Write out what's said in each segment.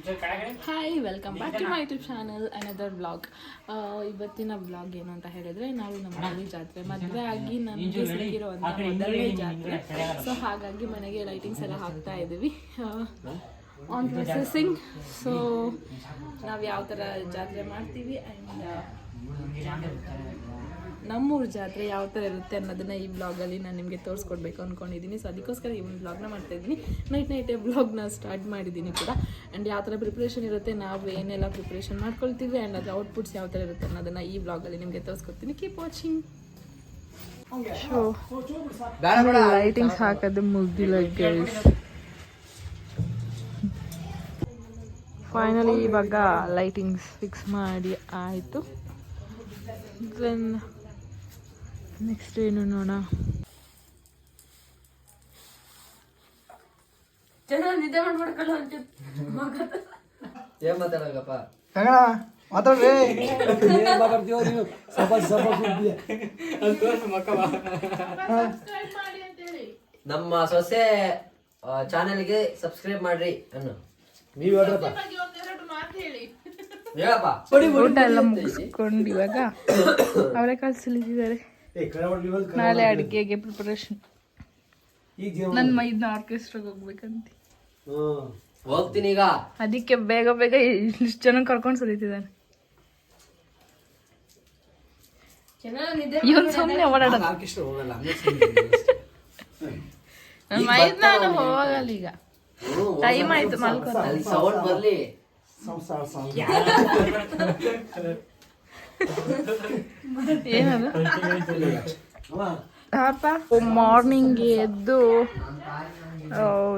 Hi welcome back to my YouTube channel another blog. ಇವತ್ತಿನ blog ಏನು ಅಂತ ಹೇಳಿದ್ರೆ, ನಾವು ನಮ್ಮ ಮನೆ ಜಾತ್ರೆ ಮದುವೆ ಆಗಿ ನಮಗೆ ಸಿಕ್ಕಿರುವಂಥ ಮೊದಲನೇ ಜಾತ್ರೆ. ಸೊ ಹಾಗಾಗಿ ಮನೆಗೆ ಲೈಟಿಂಗ್ಸ್ ಎಲ್ಲ ಹಾಕ್ತಾ ಇದ್ದೀವಿ, ಆನ್ ಪ್ರೊಸೆಸಿಂಗ್. ಸೊ ನಾವು ಯಾವ ಥರ ಜಾತ್ರೆ ಮಾಡ್ತೀವಿ ಆ್ಯಂಡ್ ನಮ್ಮೂರ ಜಾತ್ರೆ ಯಾವ ಥರ ಇರುತ್ತೆ ಅನ್ನೋದನ್ನು ಈ ಬ್ಲಾಗಲ್ಲಿ ನಾನು ನಿಮಗೆ ತೋರಿಸ್ಕೊಡ್ಬೇಕು ಅಂದ್ಕೊಂಡಿದ್ದೀನಿ. ಸೊ ಅದಕ್ಕೋಸ್ಕರ ಈ ಒಂದು ಬ್ಲಾಗ್ನ ಮಾಡ್ತಾಯಿದ್ದೀನಿ. ನೈಟೇ ಬ್ಲಾಗ್ನ ಸ್ಟಾರ್ಟ್ ಮಾಡಿದ್ದೀನಿ ಕೂಡ. ಆ್ಯಂಡ್ ಯಾವ ಥರ ಪ್ರಿಪ್ರೇಷನ್ ಇರುತ್ತೆ, ನಾವು ಏನೆಲ್ಲ ಪ್ರಿಪ್ರೇಷನ್ ಮಾಡ್ಕೊಳ್ತೀವಿ ಆ್ಯಂಡ್ ಅದರ ಔಟ್ಪುಟ್ಸ್ ಯಾವ ಥರ ಇರುತ್ತೆ ಅನ್ನೋದನ್ನು ಈ ಬ್ಲಾಗಲ್ಲಿ ನಿಮಗೆ ತೋರಿಸ್ಕೊಡ್ತೀನಿ. Keep watching. ಶೋ ಲೈಟಿಂಗ್ಸ್ ಹಾಕೋದು ಮುಗ್ದಿಲ್ಲ ಗೈಸ್. ಫೈನಲಿ ಇವಾಗ ಲೈಟಿಂಗ್ಸ್ ಫಿಕ್ಸ್ ಮಾಡಿ ಆಯಿತು. ದೆನ್ ನೆಕ್ಸ್ಟ್ ಏನು ನೋಡೋಣ. ಚೆನ್ನಾಗಿ ನಿದ್ದೆ ಮಾಡ್ಬಿಡ್ಕಲ್ಲ ಅಂತ ಏನ್ ಮಾತಾಡೋಗಪ್ಪ ಮಾತಾಡ್ರಿ. ನಮ್ಮ ಸೊಸೆ ಚಾನೆಲ್ಗೆ ಸಬ್ಸ್ಕ್ರೈಬ್ ಮಾಡ್ರಿ ಅನ್ನು ನೀವ್ ಹೇಳ್ರಪ್ಪ. ಹೇಳಪ್ಪ. ಊಟ ಎಲ್ಲ ಮುಗಿಸ್ಕೊಂಡು ಇವಾಗ ಅವರೆಕಾಳು ಸುಲಿತಿದ್ದಾರೆ. ನಾಳೆ ಅಡುಗೆಗೆ ಪ್ರಿಪರೇಷನ್. ನನ್ನ ಮೈದ್ನ ಆರ್ಕೆಸ್ಟ್ರಾಗೆ ಹೋಗ್ಬೇಕಂತ ಹೋಗ್ತೀನಿ ಈಗ. ಅದಕ್ಕೆ ಬೇಗ ಬೇಗ ಇಷ್ಟು ಜನ ಕರ್ಕೊಂಡು ಸುಲಿತಿದ್ದಾನೆ. ಇವನ್ ಸುಮ್ಮನೆ ಓಡಾಡೋದು. ನನ್ನ ಮೈದ್ನ ಹೋಗಲ್ಲ ಈಗ, ಟೈಮ್ ಆಯ್ತು ಮಲ್ಕೊಂಡು. ಸೌಂಡ್ ಬರ್ಲಿ. ಏನದು ಮಾರ್ನಿಂಗ್ ಎದ್ದು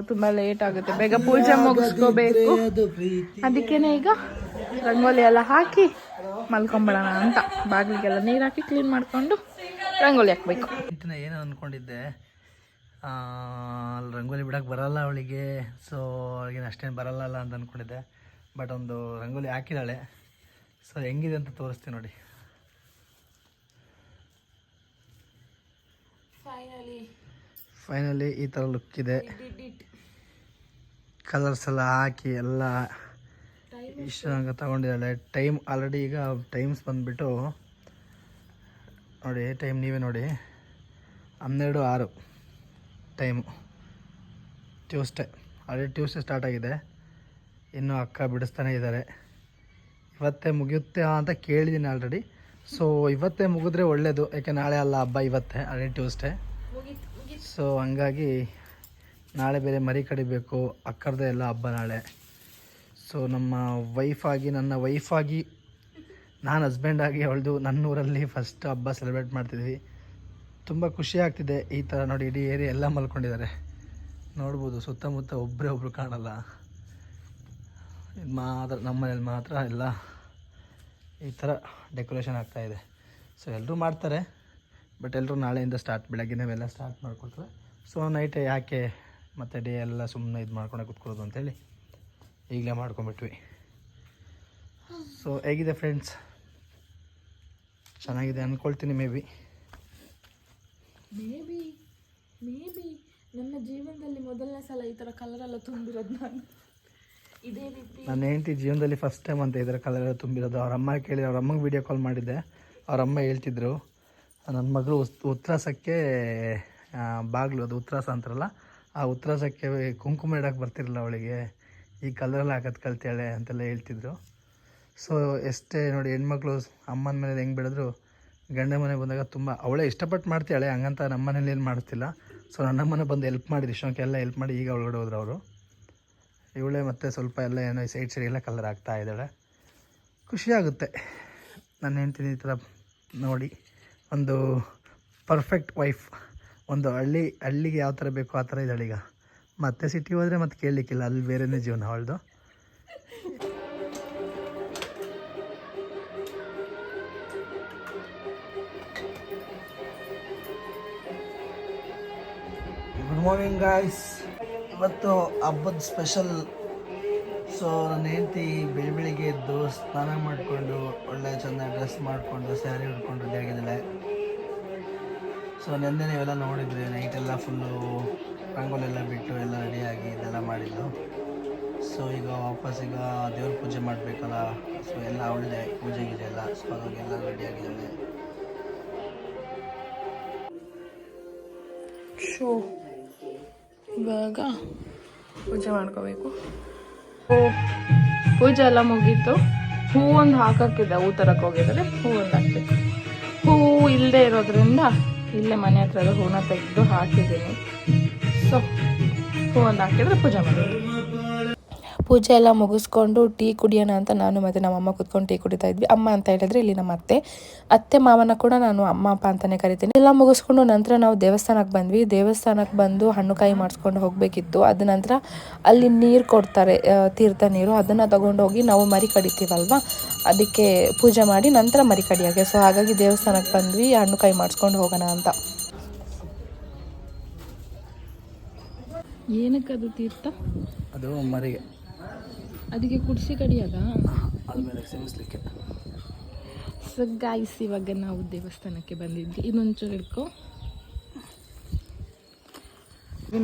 ತುಂಬಾ ಲೇಟ್ ಆಗುತ್ತೆ, ಬೇಗ ಪೂಜೆ ಮುಗಿಸ್ಕೋಬೇಕು. ಅದಕ್ಕೇನೆ ಈಗ ರಂಗೋಲಿ ಎಲ್ಲ ಹಾಕಿ ಮಲ್ಕೊಂಬಿಡೋಣ ಅಂತ ಬಾಗಿಲಿಗೆಲ್ಲ ನೀರು ಹಾಕಿ ಕ್ಲೀನ್ ಮಾಡ್ಕೊಂಡು ರಂಗೋಲಿ ಹಾಕ್ಬೇಕು. ಏನು ಅಂದ್ಕೊಂಡಿದ್ದೆ, ರಂಗೋಲಿ ಬಿಡಕ್ಕೆ ಬರಲ್ಲ ಅವಳಿಗೆ, ಸೊ ಅವಳಿಗೆ ಅಷ್ಟೇನು ಬರಲ್ಲ ಅಂತ ಅಂದ್ಕೊಂಡಿದ್ದೆ. ಬಟ್ ಒಂದು ರಂಗೋಲಿ ಹಾಕಿದ್ದಾಳೆ. ಸೊ ಹೆಂಗಿದೆ ಅಂತ ತೋರಿಸ್ತೀನಿ ನೋಡಿ. ಫೈನಲಿ ಈ ಥರ ಲುಕ್ ಇದೆ. ಕಲರ್ಸ್ ಎಲ್ಲ ಹಾಕಿ ಎಲ್ಲ ಇಷ್ಟ ತಗೊಂಡಿದ್ದಾಳೆ. ಟೈಮ್ ಆಲ್ರೆಡಿ ಈಗ ಟೈಮ್ಸ್ ಬಂದುಬಿಟ್ಟು ನೋಡಿ, ಟೈಮ್ ನೀವೇ ನೋಡಿ, 12:06 time. Tuesday, already Tuesday start ಆಗಿದೆ. ಇನ್ನೂ ಅಕ್ಕ ಬಿಡಿಸ್ತಾನೆ ಇದ್ದಾರೆ. ಇವತ್ತೇ ಮುಗಿಯುತ್ತೆ ಅಂತ ಕೇಳಿದ್ದೀನಿ ಆಲ್ರೆಡಿ. ಸೊ ಇವತ್ತೇ ಮುಗಿದ್ರೆ ಒಳ್ಳೆಯದು, ಯಾಕೆ ನಾಳೆ ಅಲ್ಲ ಹಬ್ಬ, ಇವತ್ತೇ ಆಲ್ರೆಡಿ ಟ್ಯೂಸ್ಡೇ. ಸೊ ಹಂಗಾಗಿ ನಾಳೆ ಬೇರೆ ಮರಿ ಕಡಿಬೇಕು, ಅಕ್ಕರದೇ ಎಲ್ಲ ಹಬ್ಬ ನಾಳೆ. ಸೊ ನಮ್ಮ ವೈಫಾಗಿ, ನನ್ನ ವೈಫಾಗಿ, ನಾನು ಹಸ್ಬೆಂಡಾಗಿ ಅವಳದು ನನ್ನೂರಲ್ಲಿ ಫಸ್ಟ್ ಹಬ್ಬ ಸೆಲೆಬ್ರೇಟ್ ಮಾಡ್ತಿದ್ವಿ. ತುಂಬ ಖುಷಿ ಆಗ್ತಿದೆ. ಈ ಥರ ನೋಡಿ, ಇಡೀ ಏರಿಯಾ ಎಲ್ಲ ಮಲ್ಕೊಂಡಿದ್ದಾರೆ, ನೋಡ್ಬೋದು. ಸುತ್ತಮುತ್ತ ಒಬ್ಬರು ಕಾಣಲ್ಲ. ಇದು ಮಾತ್ರ ನಮ್ಮ ಮನೇಲಿ ಮಾತ್ರ ಎಲ್ಲ ಈ ಥರ ಡೆಕೋರೇಷನ್ ಆಗ್ತಾಯಿದೆ. ಸೊ ಎಲ್ಲರೂ ಮಾಡ್ತಾರೆ, ಬಟ್ ಎಲ್ಲರೂ ನಾಳೆಯಿಂದ ಸ್ಟಾರ್ಟ್, ಬೆಳಗ್ಗೆ ನಾವೆಲ್ಲ ಸ್ಟಾರ್ಟ್ ಮಾಡ್ಕೊಳ್ತಾರೆ. ಸೊ ನೈಟೇ ಯಾಕೆ ಮತ್ತು ಡೇ ಎಲ್ಲ ಸುಮ್ಮನೆ ಇದು ಮಾಡ್ಕೊಂಡೆ ಕೂತ್ಕೊಳ್ಳೋದು ಅಂತೇಳಿ ಈಗಲೇ ಮಾಡ್ಕೊಂಬಿಟ್ವಿ. ಸೊ ಹೇಗಿದೆ ಫ್ರೆಂಡ್ಸ್? ಚೆನ್ನಾಗಿದೆ ಅಂದ್ಕೊಳ್ತೀನಿ. ಮೇ ಬಿ ನನ್ನ ಜೀವನದಲ್ಲಿ ಮೊದಲನೇ ಸಲ ಈ ಥರ ಕಲರೆಲ್ಲ ತುಂಬಿರೋದು ನಾನು. ಇದೇ ರೀತಿ ನನ್ನ ಹೆಂಡತಿ ಜೀವನದಲ್ಲಿ ಫಸ್ಟ್ ಟೈಮ್ ಅಂತ ಇದರ ಕಲರೆಲ್ಲ ತುಂಬಿರೋದು. ಅವ್ರ ಅಮ್ಮ ಕೇಳಿ, ಅವ್ರ ಅಮ್ಮಗೆ ವೀಡಿಯೋ ಕಾಲ್ ಮಾಡಿದ್ದೆ. ಅವ್ರ ಅಮ್ಮ ಹೇಳ್ತಿದ್ರು, ನನ್ನ ಮಗಳು ಉತ್ತರಾಸಕ್ಕೆ ಬಾಗಿಲು, ಅದು ಉತ್ತರಾಸ ಅಂತಾರಲ್ಲ, ಆ ಉತ್ತರಾಸಕ್ಕೆ ಕುಂಕುಮ ಇಡೋಕ್ಕೆ ಬರ್ತಿರಲಿಲ್ಲ ಅವಳಿಗೆ, ಈ ಕಲರೆಲ್ಲ ಹಾಕೋದು ಕಲ್ತಾಳೆ ಅಂತೆಲ್ಲ ಹೇಳ್ತಿದ್ರು. ಸೊ ಎಷ್ಟೇ ನೋಡಿ, ಹೆಣ್ಮಕ್ಳು ಅಮ್ಮನ ಮೇಲೆ ಹೆಂಗೆ ಬೆಳೆದ್ರು, ಗಂಡ ಮನೆ ಬಂದಾಗ ತುಂಬ ಅವಳೇ ಇಷ್ಟಪಟ್ಟು ಮಾಡ್ತಾಳೆ, ಹಂಗಂತ ನಮ್ಮ ಮನೇಲಿ ಏನು ಮಾಡ್ತಿಲ್ಲ. ಸೊ ನನ್ನಮ್ಮನೆ ಬಂದು ಹೆಲ್ಪ್ ಮಾಡಿದ್ರು, ಇಷ್ಟೊಂದೆಲ್ಲ ಹೆಲ್ಪ್ ಮಾಡಿ ಈಗ ಒಳಗಡೆ ಹೋದ್ರು ಅವರು. ಇವಳೇ ಮತ್ತು ಸ್ವಲ್ಪ ಎಲ್ಲ ಏನೋ ಸೈಡ್ ಎಲ್ಲ ಕಲರ್ ಆಗ್ತಾ ಇದ್ದಾಳೆ. ಖುಷಿಯಾಗುತ್ತೆ ನನ್ನ ಹೆಂಡ್ತಿನ ಈ ಥರ ನೋಡಿ. ಒಂದು ಪರ್ಫೆಕ್ಟ್ ವೈಫ್. ಒಂದು ಹಳ್ಳಿಗೆ ಯಾವ ಥರ ಬೇಕೋ ಆ ಥರ ಇದ್ದಾಳೆ ಈಗ. ಮತ್ತೆ ಸಿಟಿ ಹೋದರೆ ಮತ್ತೆ ಕೇಳಲಿಕ್ಕಿಲ್ಲ, ಅಲ್ಲಿ ಬೇರೆಯೇ ಜೀವನ ಅವಳದು. Good morning guys. ಇವತ್ತು ಹಬ್ಬದ ಸ್ಪೆಷಲ್. ಸೊ ನನ್ನ ಹೆಂಡತಿ ಬೆಳಿಗ್ಗೆ ಎದ್ದು ಸ್ನಾನ ಮಾಡಿಕೊಂಡು ಒಳ್ಳೆ ಚೆಂದ ಡ್ರೆಸ್ ಮಾಡಿಕೊಂಡು ಸ್ಯಾರಿ ಉಟ್ಕೊಂಡು ರೆಡಿ ಆಗಿದ್ದಾಳೆ. ಸೊ ನೆನ್ನೆ ನೀವೆಲ್ಲ ನೋಡಿದ್ರಿ, ನೈಟೆಲ್ಲ ಫುಲ್ಲು ರಂಗೋಲೆಲ್ಲ ಬಿಟ್ಟು ಎಲ್ಲ ರೆಡಿಯಾಗಿ ಇದೆಲ್ಲ ಮಾಡಿದ್ದು. ಸೊ ಸೊ ಈಗ ವಾಪಸ್ ಈಗ ದೇವ್ರ ಪೂಜೆ ಮಾಡಬೇಕಲ್ಲ, ಸೊ ಎಲ್ಲ ಅವಳದೆ ಪೂಜೆ ಗೀಜೆ ಎಲ್ಲ, ಸೊ ಹಾಗಾಗಿ ಎಲ್ಲ ರೆಡಿ ಆಗಿದ್ದಾಳೆ. ಶೋ ಇವಾಗ ಪೂಜೆ ಮಾಡ್ಕೋಬೇಕು. ಪೂಜೆ ಎಲ್ಲ ಮುಗೀತು. ಹೂವೊಂದು ಹಾಕಕ್ಕಿದೆ, ಹೂ ತರಕ್ಕೆ ಹೋಗಿದ್ದಾರೆ, ಹೂವೊಂದು ಹಾಕ್ಬೇಕು. ಹೂವು ಇಲ್ಲದೆ ಇರೋದ್ರಿಂದ ಇಲ್ಲೇ ಮನೆ ಹತ್ರದ ಹೂವನ್ನ ತೆಗೆದು ಹಾಕಿದ್ದೀನಿ. ಸೊ ಹೂವೊಂದು ಹಾಕಿದ್ರೆ ಪೂಜೆ ಮಾಡೋದು. ಪೂಜೆ ಎಲ್ಲ ಮುಗಿಸ್ಕೊಂಡು ಟೀ ಕುಡಿಯೋಣ ಅಂತ ನಾನು ಮತ್ತು ನಮ್ಮಮ್ಮ ಕೂತ್ಕೊಂಡು ಟೀ ಕುಡಿತಾ ಇದ್ವಿ. ಅಮ್ಮ ಅಂತ ಹೇಳಿದ್ರೆ ಇಲ್ಲಿ ನಮ್ಮ ಅತ್ತೆ ಮಾವನ ಕೂಡ ನಾನು ಅಮ್ಮ ಅಪ್ಪ ಅಂತಲೇ ಕರಿತೀನಿ. ಎಲ್ಲ ಮುಗಿಸ್ಕೊಂಡು ನಂತರ ನಾವು ದೇವಸ್ಥಾನಕ್ಕೆ ಬಂದ್ವಿ. ದೇವಸ್ಥಾನಕ್ಕೆ ಬಂದು ಹಣ್ಣು ಕಾಯಿ ಮಾಡಿಸ್ಕೊಂಡು ಹೋಗಬೇಕಿತ್ತು. ಅದ ನಂತರ ಅಲ್ಲಿ ನೀರು ಕೊಡ್ತಾರೆ, ತೀರ್ಥ ನೀರು, ಅದನ್ನು ತಗೊಂಡೋಗಿ ನಾವು ಮರಿ ಕಡಿತೀವಲ್ವ, ಅದಕ್ಕೆ ಪೂಜೆ ಮಾಡಿ ನಂತರ ಮರಿ ಕಡಿಯೋಕ್ಕೆ. ಸೊ ಹಾಗಾಗಿ ದೇವಸ್ಥಾನಕ್ಕೆ ಬಂದ್ವಿ ಹಣ್ಣು ಕಾಯಿ ಮಾಡಿಸ್ಕೊಂಡು ಹೋಗೋಣ ಅಂತ. ಏನಕ್ಕದು ತೀರ್ಥ? ಅದು ಮರಿಗೆ, ಅದಕ್ಕೆ ಕುಡಿಸಿ ಕಡಿಯೋದ? ಅದು ಮೇಲೆ ಸೇವಿಸ್ಲಿಕ್ಕೆ. ಸೊ ಗಾಯ್ಸ್, ಇವಾಗ ನಾವು ದೇವಸ್ಥಾನಕ್ಕೆ ಬಂದಿದ್ವಿ. ಇನ್ನೊಂಚೂರು ಹಿಡ್ಕೊ.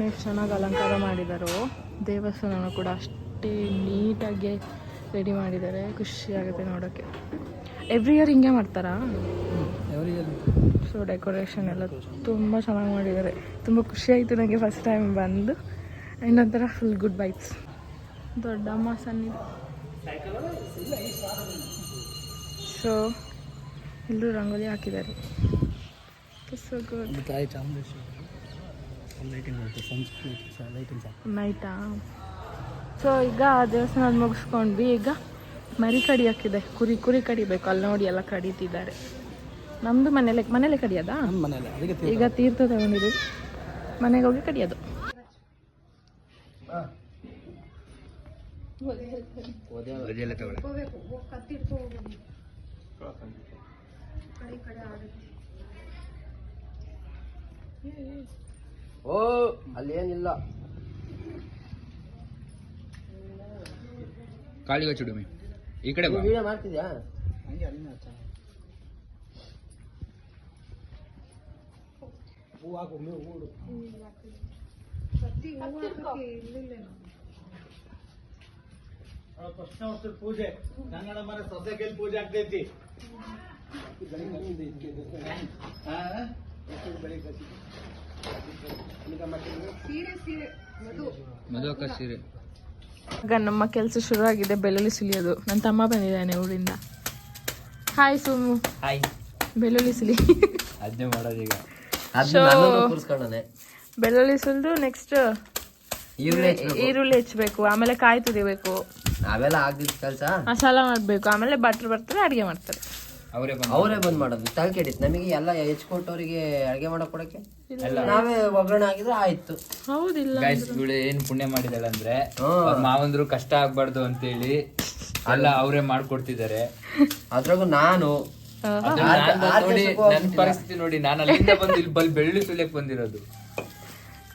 ಎಷ್ಟು ಚೆನ್ನಾಗಿ ಅಲಂಕಾರ ಮಾಡಿದಾರೋ. ದೇವಸ್ಥಾನ ಕೂಡ ಅಷ್ಟೇ ನೀಟಾಗಿ ರೆಡಿ ಮಾಡಿದ್ದಾರೆ. ಖುಷಿ ಆಗುತ್ತೆ ನೋಡೋಕ್ಕೆ. ಎವ್ರಿ ಇಯರ್ ಹಿಂಗೆ ಮಾಡ್ತಾರಾ? ಸೊ ಡೆಕೋರೇಷನ್ ಎಲ್ಲ ತುಂಬ ಚೆನ್ನಾಗಿ ಮಾಡಿದ್ದಾರೆ. ತುಂಬ ಖುಷಿ ಆಯಿತು ನನಗೆ ಫಸ್ಟ್ ಟೈಮ್ ಬಂದು. ಇನ್ನೊಂಥರ ಫುಲ್ ಗುಡ್ ವೈಬ್ಸ್. ದೊಡ್ಡಮ್ಮ ಸನ್ನಿಧಿ. ಸೊ ಎಲ್ಲರೂ ರಂಗೋಲಿ ಹಾಕಿದ್ದಾರೆ. So good. ತಾಯಿ ಚಾಮುಂಡೇಶ್ವರಿ ನೈಟಾ? ಸೊ ಈಗ ದೇವಸ್ಥಾನ ಮುಗಿಸ್ಕೊಂಡ್ವಿ. ಈಗ ಮರಿ ಕಡಿಯೋಕ್ಕಿದೆ. ಕುರಿ ಕಡಿಬೇಕು. ಅಲ್ಲಿ ನೋಡಿ ಎಲ್ಲ ಕಡಿತಿದ್ದಾರೆ. ನಮ್ಮದು ಮನೇಲೆ ಕಡಿಯೋದಾ? ಈಗ ತೀರ್ಥ ತಗೊಂಡಿದ್ದು ಮನೆಗೆ ಹೋಗಿ ಕಡಿಯೋದು. ಓ ಅಲ್ಲಿ ಏನಿಲ್ಲ. ಕಾಳಿಗ ಚುಡುಮಿ ಈ ಕಡೆ ಬಾ. ವಿಡಿಯೋ ಮಾಡ್ತಿದ್ಯಾ? ಪೂಜೆ ಕನ್ನಡ ಮನೆ ಸೊಸೆ ಕೈಲಿ ಪೂಜೆ ಆಗ್ತೈತಿ. ಮದುವಕ್ಕ ಸೀರೆ. ಈಗ ನಮ್ಮ ಕೆಲಸ ಶುರು ಆಗಿದೆ, ಬೆಳ್ಳುಳ್ಳಿ ಸುಲಿಯೋದು. ನನ್ನ ತಮ್ಮ ಬಂದಿದ್ದಾನೆ ಊರಿಂದ. ಹಾಯ್ ಸೋಮು. ಹಾಯ್. ಬೆಳ್ಳುಳ್ಳಿ ಸುಲಿ. ಅದನ್ನೇ ಮಾಡೋದೀಗ. ಕೂರ್ಸ್ಕೊಂಡನೆ ಬೆಳ್ಳುಳ್ಳಿ ಸುಲಿದು ನೆಕ್ಸ್ಟ್ ಈರುಳ್ಳಿ ಹೆಚ್ಚಬೇಕು, ಆಮೇಲೆ ಕಾಯಿ ತುರಿಬೇಕು, ಅವೆಲ್ಲ ಆಗ್ದಿದ್ ಕೆಲ್ಸ. ಮಸಾಲ ಮಾಡ್ಬೇಕು, ಆಮೇಲೆ ಭಟ್ರು ಬರ್ತಾರೆ ಅಡಿಗೆ ಮಾಡ್ತಾರೆ. ಅವರೇ ಬಂದ್ ಮಾಡೋದು. ತಲೆ ಕೆಡಿತ್ ನಮಗೆ ಎಲ್ಲ ಹೆಚ್ಕೊಟ್ಟವ್ರಿಗೆ ಅಡಿಗೆ ಮಾಡಕ್ ಕೊಡಕ್ಕೆ. ನಾವೇ ಒಗ್ಗರಣೆ ಆಗಿದ್ರೆ ಆಯ್ತು. ಹೌದಿಲ್ಲ ಇವಳು ಏನ್ ಪುಣ್ಯ ಮಾಡಿದಾಳೆ ಅಂದ್ರೆ ಮಾವಂದ್ರು ಕಷ್ಟ ಆಗ್ಬಾರ್ದು ಅಂತೇಳಿ ಎಲ್ಲ ಅವರೇ ಮಾಡ್ಕೊಡ್ತಿದ್ದಾರೆ. ಅದ್ರಾಗು ನಾನು ನನ್ ಪರಿಸ್ಥಿತಿ ನೋಡಿ, ನಾನು ಅಲ್ಲಿಂದ ಬಂದು ಇಲ್ಲಿ ಬೆಳ್ಳುಳ್ಳಿ ಸುಲಿಯಕ್ ಬಂದಿರೋದು.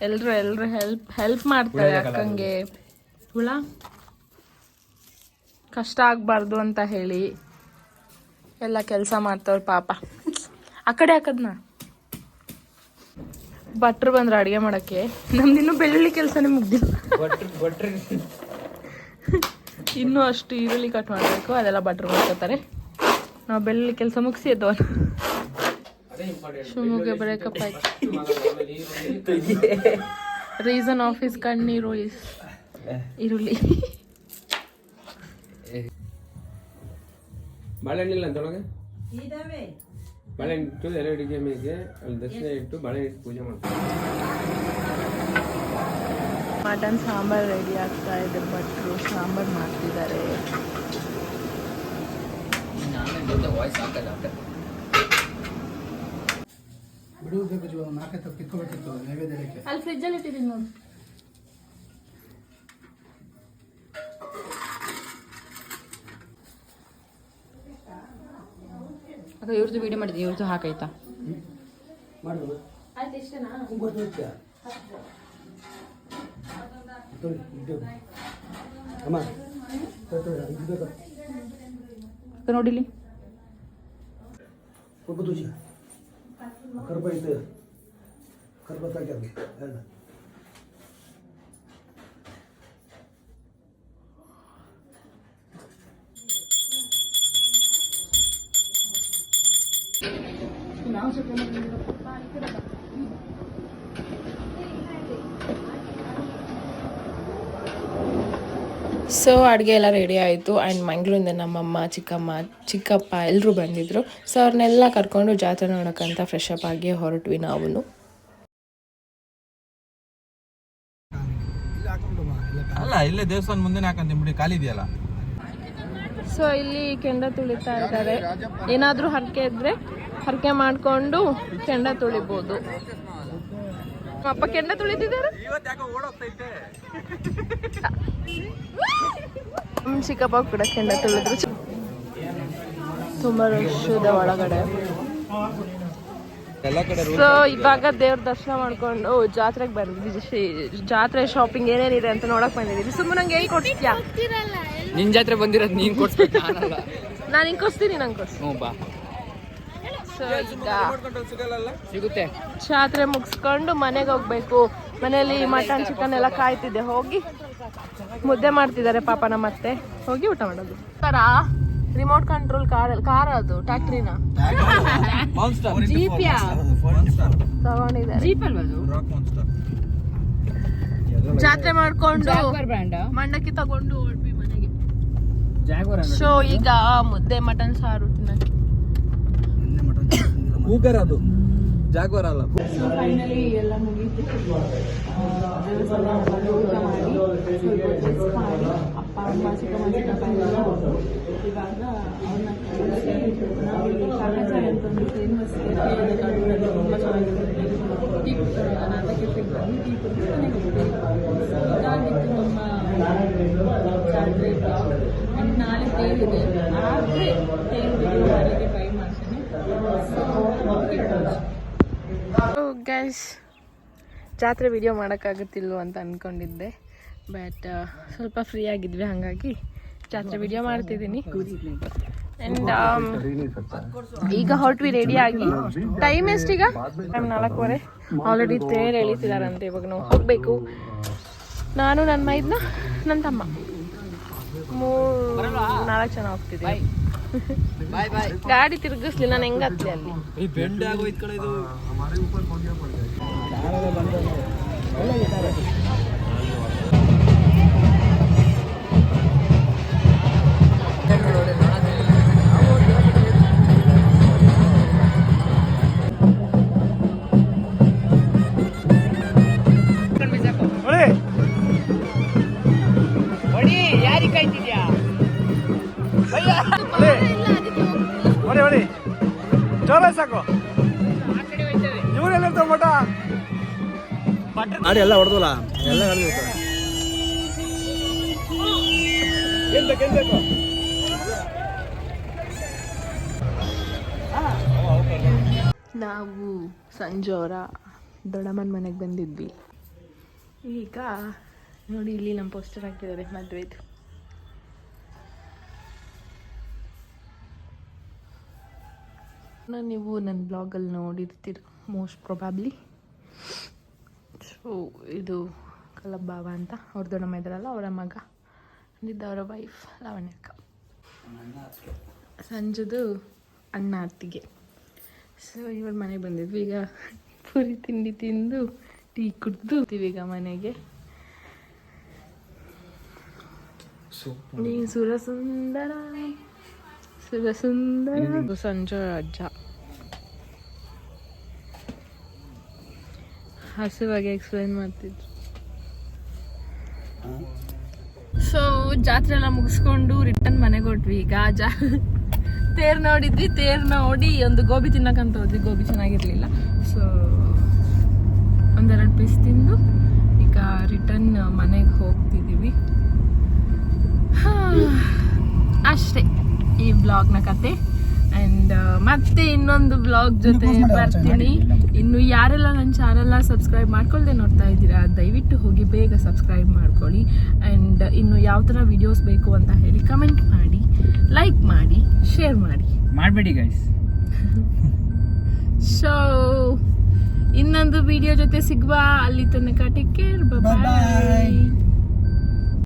ಎಲ್ರು ಹೆಲ್ಪ್ ಮಾಡ್ತಾರೆ ಅಕ್ಕಂಗೆ. ಹುಳ ಕಷ್ಟ ಆಗ್ಬಾರ್ದು ಅಂತ ಹೇಳಿ ಎಲ್ಲ ಕೆಲಸ ಮಾಡ್ತವ್ರು ಪಾಪ. ಆ ಕಡೆ ಹಾಕದ್ನ ಭಟ್ರು ಬಂದ್ರು ಅಡಿಗೆ ಮಾಡಕ್ಕೆ. ನಮ್ದಿನ್ನೂ ಬೆಳ್ಳುಳ್ಳಿ ಕೆಲಸನೇ ಮುಗ್ದಿಲ್ಲ. ಇನ್ನೂ ಅಷ್ಟು ಈರುಳ್ಳಿ ಕಟ್ ಮಾಡಬೇಕು, ಅದೆಲ್ಲ ಭಟ್ರು ಮಾಡ್ಕೋತಾರೆ. ನಾವು ಬೆಳ್ಳುಳ್ಳಿ ಕೆಲಸ ಮುಗಿಸಿ ಎದ್ದವ. ಶಿವಮೊಗ್ಗ ಬ್ರೇಕಪ್ ಆಯ್ತು. ರೀಸನ್ ಆಫ್ ಇಸ್ ಕಣ್ಣೀರು ಇಸ್ ಈರುಳ್ಳಿ. ಬಾಳೆಹಣ್ಣಿಲ್ಲ ಅಂತೊಳಗೆ ಬಾಳೆಹಣ್ಣು ಇಟ್ಟು ಎರಡಿಗೆ ಮೇಗೆ ಅಲ್ಲಿ ದಕ್ಷಿಣ ಇಟ್ಟು ಬಾಳೆಹಣ್ಣು ಇಟ್ಟು ಪೂಜೆ ಮಾಡ್ತಾರೆ. ಮಟನ್ ಸಾಂಬಾರ್ ರೆಡಿ ಆಗ್ತಾ ಇದೆ. ಭಟ್ರು ಸಾಂಬಾರ್ ಮಾಡ್ತಿದ್ದಾರೆ. ಬಿಡುವುದು ನಾಲ್ಕೇ ಕಿತ್ಕೋಬೇಕಿತ್ತು ನೈವೇದ್ಯಕ್ಕೆ. ಅಲ್ಲಿ ಫ್ರಿಜ್ಜಲ್ಲಿ ಇಟ್ಟಿದ್ದೀನಿ ನೋಡಿ. ಅಕ್ಕ ಇವ್ರದ್ದು ವಿಡಿಯೋ ಮಾಡಿದ್ವಿ, ಇವ್ರದ್ದು ಹಾಕಾಯ್ತಾ? ನೋಡಿಲಿ ಸೊ ಅಡುಗೆ ಎಲ್ಲ ರೆಡಿ ಆಯಿತು ಆ್ಯಂಡ್ ಮಂಗಳೂರಿಂದ ನಮ್ಮಮ್ಮ ಚಿಕ್ಕಮ್ಮ ಚಿಕ್ಕಪ್ಪ ಎಲ್ಲರೂ ಬಂದಿದ್ದರು. ಸೊ ಅವ್ರನ್ನೆಲ್ಲ ಕರ್ಕೊಂಡು ಜಾತ್ರೆ ನೋಡೋಕ್ಕಂತ ಫ್ರೆಶ್ ಅಪ್ ಆಗಿ ಹೊರಟ್ವಿ ನಾವು. ಅಲ್ಲ ಇಲ್ಲೇ ದೇವಸ್ಥಾನ ಮುಂದೆ ಹಾಕಂತ ಬಿಡಿ ಖಾಲಿ ಇದೆಯಲ್ಲ. ಸೊ ಇಲ್ಲಿ ಕೆಂಡ ತುಳಿತಾ ಇದ್ದಾರೆ. ಏನಾದರೂ ಹರಕೆ ಇದ್ರೆ ಹರಕೆ ಮಾಡಿಕೊಂಡು ಕೆಂಡ ತುಳಿಬೋದು. ಅಪ್ಪ ಕೆಂಡ ತುಳಿತಿದ್ದಾರೆ. ಚಿಕ್ಕಪ್ಪ ಕೂಡ ಕೆಂಡ ತುಳಿದ್ರು. ತುಂಬ ರಶದ ಒಳಗಡೆ. ಸೊ ಇವಾಗ ದೇವ್ರ ದರ್ಶನ ಮಾಡ್ಕೊಂಡು ಜಾತ್ರೆಗೆ ಬಂದಿದ್ವಿ. ಜಾತ್ರೆ ಶಾಪಿಂಗ್ ಏನೇನಿದೆ ಅಂತ ನೋಡಕ್ ಬಂದಿದ್ದೀವಿ. ಸುಮ್ಮನೆ ನಂಗೆ ಹೇಗೆ ಕೊಡ್ತೀಯಾ? ನಿನ್ ಜಾತ್ರೆ ಬಂದಿರೋದು ನೀನ್ ಕೊಡ್ಸ್ಬೇಕು, ನಾನು ಹಿಂಗೆ ಕೊಡ್ತೀನಿ, ನಂಗೆ ಕೊಡ್ತೀನಿ. ಹ್ಞೂ ಬಾ. ಸೊ ಈಗ ಸಿಗುತ್ತೆ. ಜಾತ್ರೆ ಮುಗಿಸ್ಕೊಂಡು ಮನೆಗೆ ಹೋಗ್ಬೇಕು. ಮನೆಯಲ್ಲಿ ಮಟನ್ ಚಿಕನ್ ಎಲ್ಲ ಕಾಯ್ತಿದ್ದೆ. ಹೋಗಿ ಮುದ್ದೆ ಮಾಡ್ತಿದ್ದಾರೆ ಪಾಪ ನಮ್ಮ ಅತ್ತೆ. ಹೋಗಿ ಊಟ ಮಾಡೋದು. ರಿಮೋಟ್ ಕಂಟ್ರೋಲ್ ಕಾರ್ ಅದು ಟ್ಯಾಕ್ಟ್ರಿನ ಜೀಪ್ಯಾ ತಗೊಂಡಿದ್ದಾರೆ. ಜಾತ್ರೆ ಮಾಡ್ಕೊಂಡು ಮಂಡಕ್ಕಿ ತಗೊಂಡು ಹೊರಟ್ವಿ ಮನೆಗೆ. ಸೊ ಈಗ ಮುದ್ದೆ ಮಟನ್ ಸಾರು ತಿನ್ನಕ್ಕೆ. ಅದು ಜಾಗ್ವಾರ ಅಲ್ಲ. ಫೈನಲಿ ಎಲ್ಲ ಮುಗೀತು. ದೇವಸ್ಥಾನ ಊಟ ಮಾಡಿ ಸ್ವಲ್ಪ ಮಾಡಿ ಅಪ್ಪ ಅಮ್ಮ ಚಿಕ್ಕಮ್ಮ ಚಿಕ್ಕಪ್ಪ ಎಲ್ಲ ಹೋದ್ರು. ಇವಾಗ ಅವ್ರನ್ನ ಕಳಿಸಿ ನಾವಿಲ್ಲಿ ಕಾಕಚಾಯ ಅಂತಂದು ಫೇಮಸ್ ತುಂಬ ಚೆನ್ನಾಗಿರುತ್ತೆ. ಟೀ ಕುಡ್ಕೊಳ್ಳೋಣ ಅಂತ ಕೆಫೆಗೆ ಬಂದು ಟೀ ಕುಡಿದು ಮನೆಗೆ ಹೋಗ್ತೀವಿ. ಇದಾಗಿತ್ತು ನಮ್ಮ ಜಾತ್ರೆ ಬ್ಲಾಗ್. ಆ್ಯಂಡ್ ನಾಳೆ ತೇರಿದೆ. ಆದರೆ ತೇರು ಮಾಡಲಿಕ್ಕೆ ಟ್ರೈ ಮಾಡ್ತೀನಿ. ಗೈಸ್ ಜಾತ್ರೆ ವಿಡಿಯೋ ಮಾಡೋಕ್ಕಾಗುತ್ತಿಲ್ವ ಅಂತ ಅಂದ್ಕೊಂಡಿದ್ದೆ. ಬಟ್ ಸ್ವಲ್ಪ ಫ್ರೀ ಆಗಿದ್ವಿ, ಹಾಗಾಗಿ ಜಾತ್ರೆ ವಿಡಿಯೋ ಮಾಡ್ತಿದ್ದೀನಿ. ಆ್ಯಂಡ್ ಈಗ ಹೊರಟ್ವಿ ರೆಡಿಯಾಗಿ. ಟೈಮ್ ಎಷ್ಟೀಗ? ಟೈಮ್ 4:15. ಆಲ್ರೆಡಿ ತೇರು ಎಳಿತಿದಾರಂತೆ. ಇವಾಗ ನಾವು ಹೋಗಬೇಕು. ನಾನು ನನ್ನ ಮೈದ್ನ ನನ್ನ ತಮ್ಮ 4 ಜನ ಹೋಗ್ತಿದ್ದೀವಿ. ಗಾಡಿ ತಿರುಗಿಸ್ಲಿ, ನಾನು ಹೆಂಗ ಹತ್ಲಿ ಅಲ್ಲಿ. ಯಾರಿಗೆ ಕಾಯ್ತಿದ್ಯಾ? ಸಾಕು ಇವರೆಲ್ಲ ಮಠ ಗಾಡಿ ಎಲ್ಲ ಹೊಡೆದಲ್ಲ ಎಲ್ಲ ನಾವು ಸಂಜೋರ ದೊಡ್ಡಮ್ಮನ ಮನೆಗೆ ಬಂದಿದ್ವಿ. ಈಗ ನೋಡಿ ಇಲ್ಲಿ ನಮ್ಮ ಪೋಸ್ಟರ್ ಹಾಕಿದ್ದಾರೆ ಮದುವೆದು. ನೀವು ನನ್ನ ಬ್ಲಾಗಲ್ಲಿ ನೋಡಿರ್ತೀರ ಮೋಸ್ಟ್ ಪ್ರೊಬಾಬ್ಲಿ. ಸೊ ಇದು ಕಲಬ್ ಬಾವ ಅಂತ ಅವ್ರ ದೊಡ್ಡಮ್ಮ ಇದ್ದಾರಲ್ಲ, ಅವರ ಮಗ ಅಂದಿದ್ದ ಅವರ ವೈಫ್ ಲಾವಣ್ಯಕ್ಕ. ಸಂಜೆದು ಅಣ್ಣ ಅತ್ತಿಗೆ. ಸೊ ಇವ್ರ ಮನೆಗೆ ಬಂದಿದ್ವಿ. ಈಗ ಪೂರಿ ತಿಂಡಿ ತಿಂದು ಟೀ ಕುಡಿದು ಈಗ ಮನೆಗೆ. ನೀ ಸುರಸುಂದರ ಸುರಸುಂದರ ಸಂಜೆ ಅಜ್ಜ ಹಸುವಾಗಿ ಎಕ್ಸ್ಪ್ಲೈನ್ ಮಾಡ್ತಿದ್ರು. ಸೊ ಜಾತ್ರೆ ಎಲ್ಲ ಮುಗಿಸ್ಕೊಂಡು ರಿಟರ್ನ್ ಮನೆಗೆ ಹೊಟ್ವಿ. ಈಗ ತೇರ್ ನೋಡಿದ್ವಿ. ತೇರ್ ನೋಡಿ ಒಂದು ಗೋಬಿ ತಿನ್ನಕ್ಕಂತ ಹೋದ್ವಿ. ಗೋಬಿ ಚೆನ್ನಾಗಿರ್ಲಿಲ್ಲ. ಸೊ 1-2 ಪೀಸ್ ತಿಂದು ಈಗ ರಿಟರ್ನ್ ಮನೆಗೆ ಹೋಗ್ತಿದ್ದೀವಿ. ಅಷ್ಟೇ ಈ ಬ್ಲಾಗ್ನ ಕತೆ. ಆ್ಯಂಡ್ ಮತ್ತೆ ಇನ್ನೊಂದು ಬ್ಲಾಗ್ ಜೊತೆ ಬರ್ತೀನಿ. ಇನ್ನು ಯಾರೆಲ್ಲ ನನ್ನ ಚಾನೆಲ್ನ ಸಬ್ಸ್ಕ್ರೈಬ್ ಮಾಡ್ಕೊಳ್ದೆ ನೋಡ್ತಾ ಇದ್ದೀರಾ, ದಯವಿಟ್ಟು ಹೋಗಿ ಬೇಗ ಸಬ್ಸ್ಕ್ರೈಬ್ ಮಾಡ್ಕೊಳ್ಳಿ. ಆ್ಯಂಡ್ ಇನ್ನು ಯಾವ ಥರ ವಿಡಿಯೋಸ್ ಬೇಕು ಅಂತ ಹೇಳಿ ಕಮೆಂಟ್ ಮಾಡಿ, ಲೈಕ್ ಮಾಡಿ, ಶೇರ್ ಮಾಡಬೇಡಿ ಗೈಸ್. ಸೊ ಇನ್ನೊಂದು ವಿಡಿಯೋ ಜೊತೆ ಸಿಗುವ. ಅಲ್ಲಿ ತನಕ ಟೇಕ್ ಕೇರ್, ಬಾಯ್.